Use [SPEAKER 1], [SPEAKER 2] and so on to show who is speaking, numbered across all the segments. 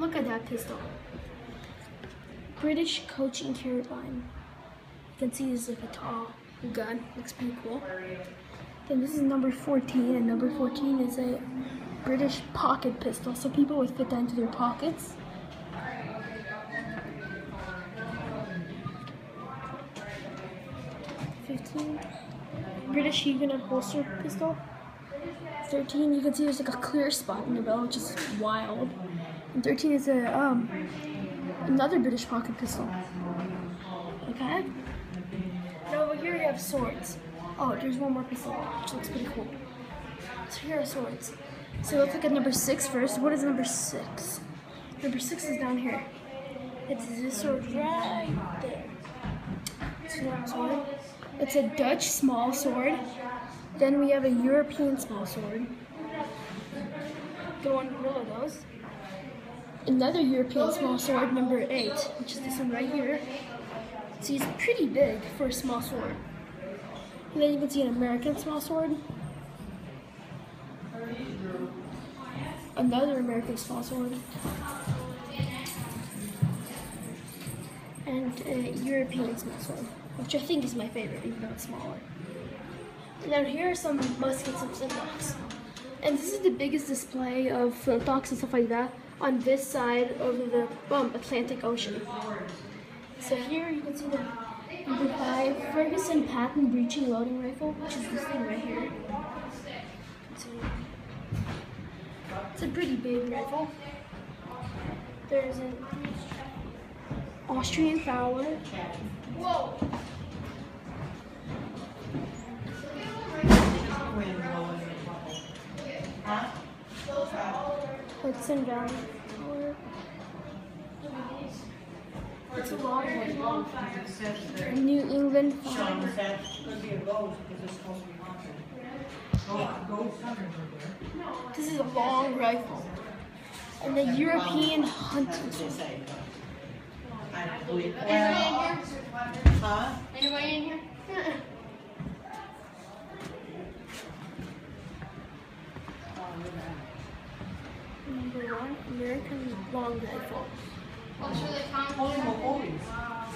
[SPEAKER 1] look at that pistol. British coaching carabine. You can see this is like a tall gun. Looks pretty cool. Then this is number 14, and number 14 is a British pocket pistol, so people would fit that into their pockets. British Huguenot holster pistol. 13, you can see there's like a clear spot in the barrel, which is wild. And 13 is a another British pocket pistol. Okay. Now over here you have swords. Oh, there's one more pistol, which looks pretty cool. So here are swords. So let's look at number 6 first. What is number 6? Number 6 is down here. It's this sword right there. It's a sword. It's a Dutch small sword. Then we have a European small sword. Don't want to rid of those. Another European small sword, number 8, which is this one right here. So he's pretty big for a small sword. And then you can see an American small sword. Another American small sword. And a European small sword, which I think is my favorite, even though it's smaller. And then here are some muskets and flintlocks. And this is the biggest display of flintlocks and stuff like that on this side of the Atlantic Ocean. So here you can see the number 5 Ferguson Patton breeching loading rifle, which is this thing right here. It's a pretty big rifle. There's an Austrian Fowler. Whoa! Hudson Valley Fowler. It's a long one. New England Fowler. This is a long rifle. And the European hunting sword.
[SPEAKER 2] Anybody in here? Huh? Anybody in here?
[SPEAKER 1] Number 1, American long rifle.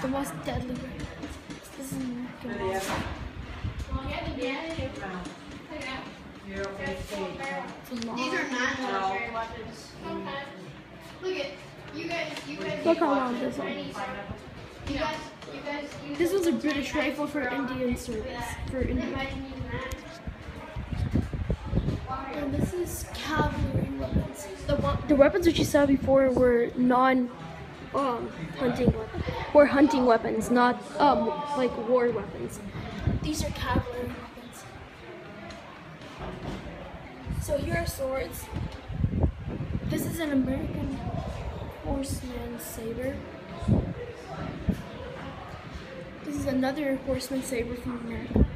[SPEAKER 1] The most deadly rifle. This is an American rifle.
[SPEAKER 2] These are not military weapons. Okay. Look at you guys.
[SPEAKER 1] Look how long this one.
[SPEAKER 2] You guys.
[SPEAKER 1] This was a British rifle for Indian service. For Indian. And this is cavalry weapons. The weapons which you saw before were hunting weapons. Were hunting weapons, not like war weapons. These are cavalry weapons. So here are swords. This is an American horseman saber. This is another horseman saber from America.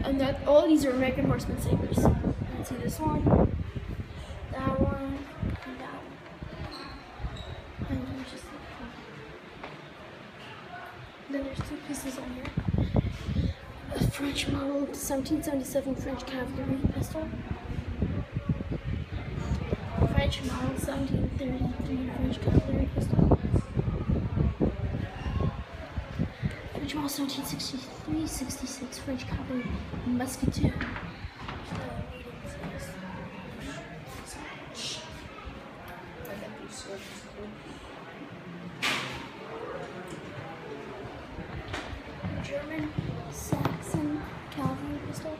[SPEAKER 1] And all these are American horseman sabers. You can see this one, that one, and that one. And then there's 2 pieces on here. A French model 1777 French cavalry pistol. French model 1733 French cavalry pistol. French model 1763-66 French cavalry musketeer. German Saxon cavalry pistol.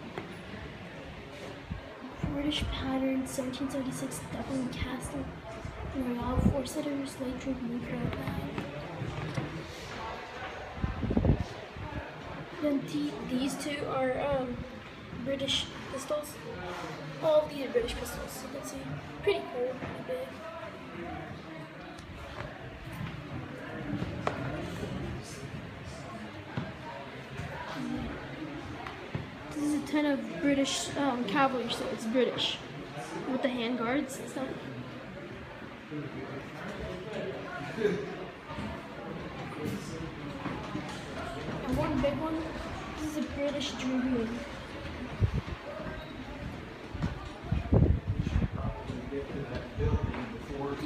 [SPEAKER 1] British pattern 1776 Dublin Castle Royale 4-sitters late trip neutral bag. Then these 2 are British pistols. All of these are British pistols, you can see. Pretty cool, pretty big. This is a ton of British cavalry swords, British, with the hand guards and stuff. And one big one, this is a British dragoon.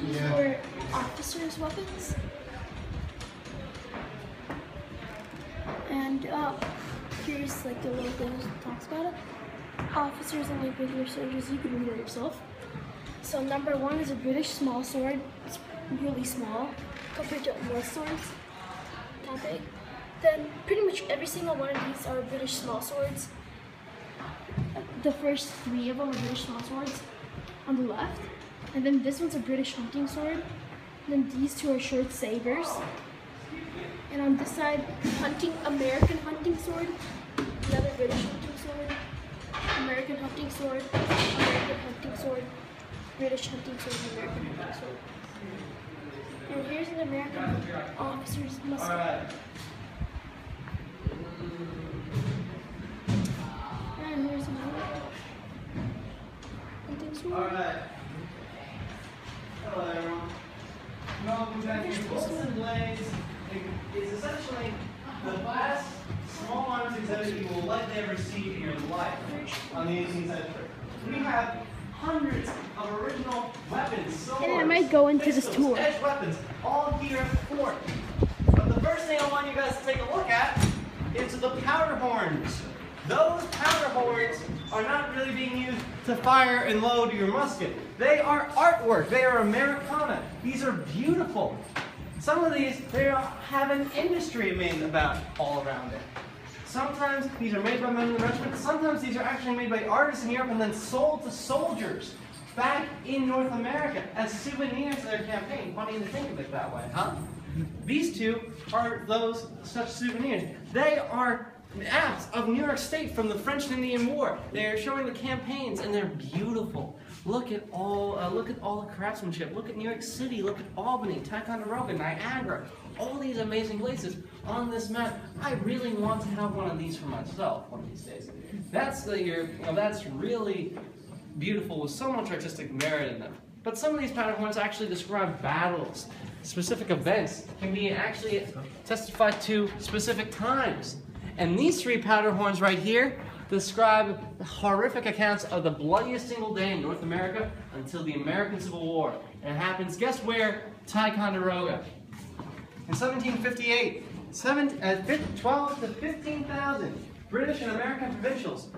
[SPEAKER 1] These were officers' weapons. And here's like the little thing that talks about it. Officers and like regular soldiers, you can read it yourself. So number 1 is a British small sword. It's really small compared to most swords. That big. Then pretty much every single one of these are British small swords. The first 3 of them are British small swords on the left. And then this one's a British hunting sword. And then these 2 are short sabers. And on this side, American hunting sword, another British hunting sword, American hunting sword, American hunting sword, British hunting sword, American hunting sword. And here's an American officer's musket. And here's another hunting sword.
[SPEAKER 3] Hello everyone. Wilson Blades is essentially the best small arms exhibit you will likely ever see in your life on the 18th century. We have hundreds of original weapons, swords,
[SPEAKER 1] And I might go into
[SPEAKER 3] pistols,
[SPEAKER 1] this tour.
[SPEAKER 3] edge weapons, all here at the fort. But the first thing I want you guys to take a look at is the powder horns. Those powder horns are not really being used to fire and load your musket. They are artwork. They are Americana. These are beautiful. Some of these, they have an industry made about all around it. Sometimes these are made by men in the regiment. Sometimes these are actually made by artists in Europe and then sold to soldiers back in North America as souvenirs of their campaign. Funny to think of it that way, huh? These 2 are those such souvenirs. They are maps of New York State from the French and Indian War. They are showing the campaigns, and they're beautiful. Look at all the craftsmanship. Look at New York City. Look at Albany, Ticonderoga, Niagara. All these amazing places on this map. I really want to have one of these for myself one of these days. That's really beautiful with so much artistic merit in them. But some of these powder horns actually describe battles, specific events, can be actually testified to specific times. And these 3 powder horns right here describe horrific accounts of the bloodiest single day in North America until the American Civil War. And it happens, guess where? Ticonderoga. In 1758, 12 to 15,000 British and American provincials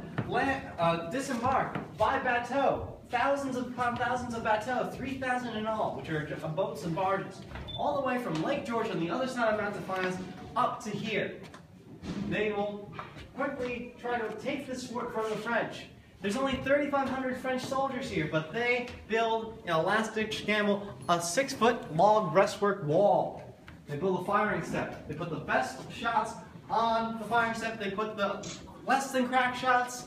[SPEAKER 3] disembarked by bateau. Thousands of bateaux, 3,000 in all, which are boats and barges, all the way from Lake George on the other side of Mount Defiance up to here. They will quickly try to take this fort from the French. There's only 3,500 French soldiers here, but they build, in a last-ditch gamble, a 6-foot log breastwork wall. They build a firing step. They put the best shots on the firing step. They put the less than crack shots,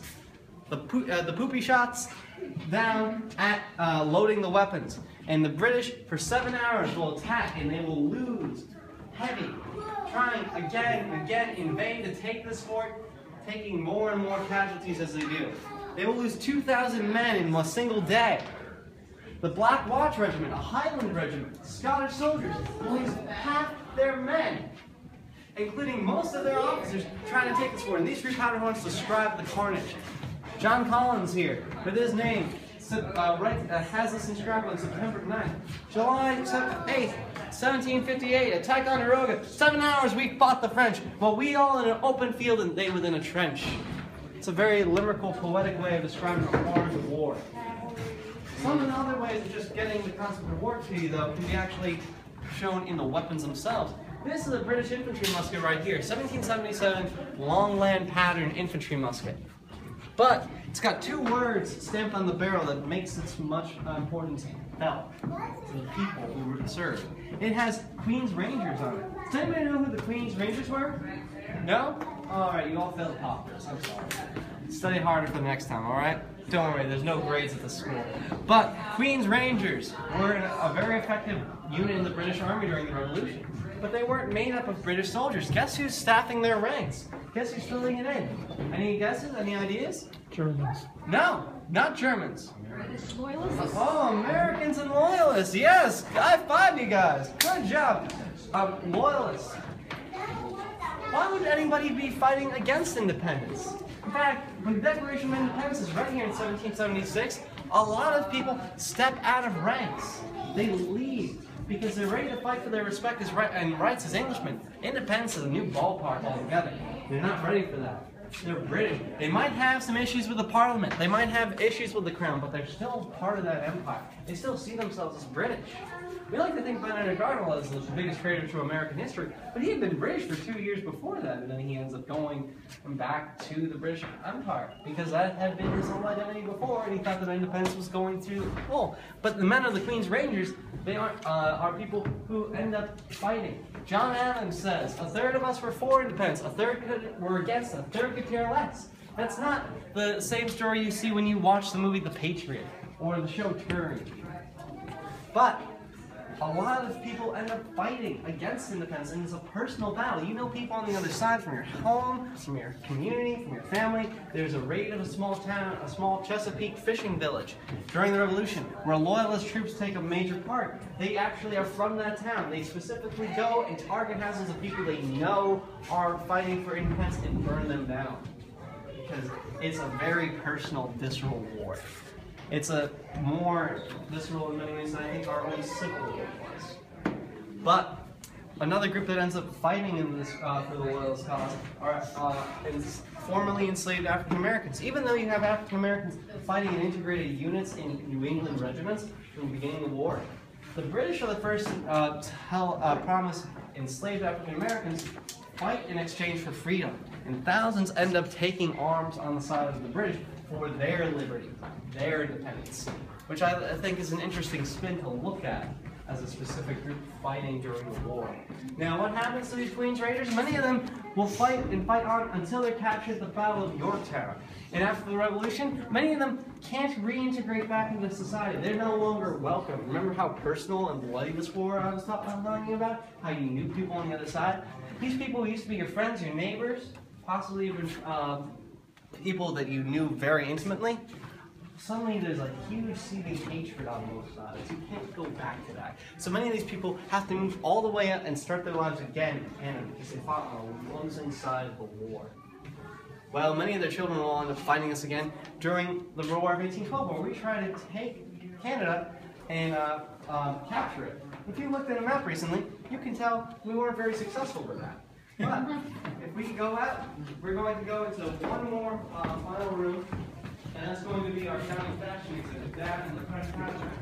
[SPEAKER 3] the poopy shots, down at loading the weapons. And the British, for 7 hours, will attack, and they will lose heavy, trying again and again in vain to take this fort, taking more and more casualties as they do. They will lose 2,000 men in a single day. The Black Watch Regiment, a Highland regiment, Scottish soldiers, will lose half their men, including most of their officers, trying to take this fort. And these 3 powder horns describe the carnage. John Collins here, with his name, has this inscribed on September 9th. July 8th, 1758, at Ticonderoga. 7 hours we fought the French, but we all in an open field and they within a trench. It's a very lyrical, poetic way of describing the horrors of war. Some of the other ways of just getting the concept of war to you, though, can be actually shown in the weapons themselves. This is a British infantry musket right here, 1777 Longland pattern infantry musket. But it's got 2 words stamped on the barrel that makes its much importance felt to the people who were served. It has Queen's Rangers on it. Does anybody know who the Queen's Rangers were? No? Alright, you all failed pop quiz. I'm sorry. Study harder for the next time, alright? Don't worry, there's no grades at the school. But Queen's Rangers were a very effective unit in the British Army during the Revolution. But they weren't made up of British soldiers. Guess who's staffing their ranks? Guess who's filling it in? Any guesses? Any ideas?
[SPEAKER 4] Germans.
[SPEAKER 3] No, not Germans.
[SPEAKER 1] Loyalists?
[SPEAKER 3] Oh, Americans and loyalists. Yes, high five you guys. Good job. Loyalists. Why would anybody be fighting against independence? In fact, when the Declaration of Independence is right here in 1776, A lot of people step out of ranks. They leave because they're ready to fight for their respect and rights as Englishmen. Independence is a new ballpark altogether. They're not ready for that. They're British. They might have some issues with the Parliament. They might have issues with the Crown, but they're still part of that empire. They still see themselves as British. We like to think Benedict Arnold was the biggest traitor to American history, but he had been British for 2 years before that, and then he ends up going back to the British Empire, because that had been his whole identity before, and he thought that independence was going through the whole. But the men of the Queen's Rangers, they are people who end up fighting. John Adams says, a third of us were for independence, a third were against, a third could care less. That's not the same story you see when you watch the movie The Patriot, or the show Turing. But a lot of people end up fighting against independence, and it's a personal battle. You know people on the other side, from your home, from your community, from your family. There's a raid of a small town, a small Chesapeake fishing village during the Revolution, where loyalist troops take a major part. They actually are from that town. They specifically go and target houses of people they know are fighting for independence and burn them down. Because it's a very personal, visceral war. It's a more visceral in many ways than I think our own Civil War was. But another group that ends up fighting in this for the Loyalist cause are formerly enslaved African Americans. Even though you have African Americans fighting in integrated units in New England regiments from the beginning of the war, the British are the first to promise enslaved African Americans fight in exchange for freedom. And thousands end up taking arms on the side of the British for their liberty, their independence, which I think is an interesting spin to look at as a specific group fighting during the war. Now, what happens to these Queen's Raiders? Many of them will fight and fight on until they're captured at the Battle of Yorktown. And after the Revolution, many of them can't reintegrate back into society. They're no longer welcome. Remember how personal and bloody this war I was telling you about? How you knew people on the other side? These people used to be your friends, your neighbors, possibly even people that you knew very intimately. Suddenly there's a huge seething hatred on both sides. You can't go back to that. So many of these people have to move all the way up and start their lives again in Canada because they fought on the losing side of the war. Well, many of their children will end up fighting us again during the War of 1812, where we try to take Canada and capture it. If you looked at a map recently, you can tell we weren't very successful with that. But if we go out, we're going to go into one more final room, and that's going to be our county fashion exhibit, that and the French contract.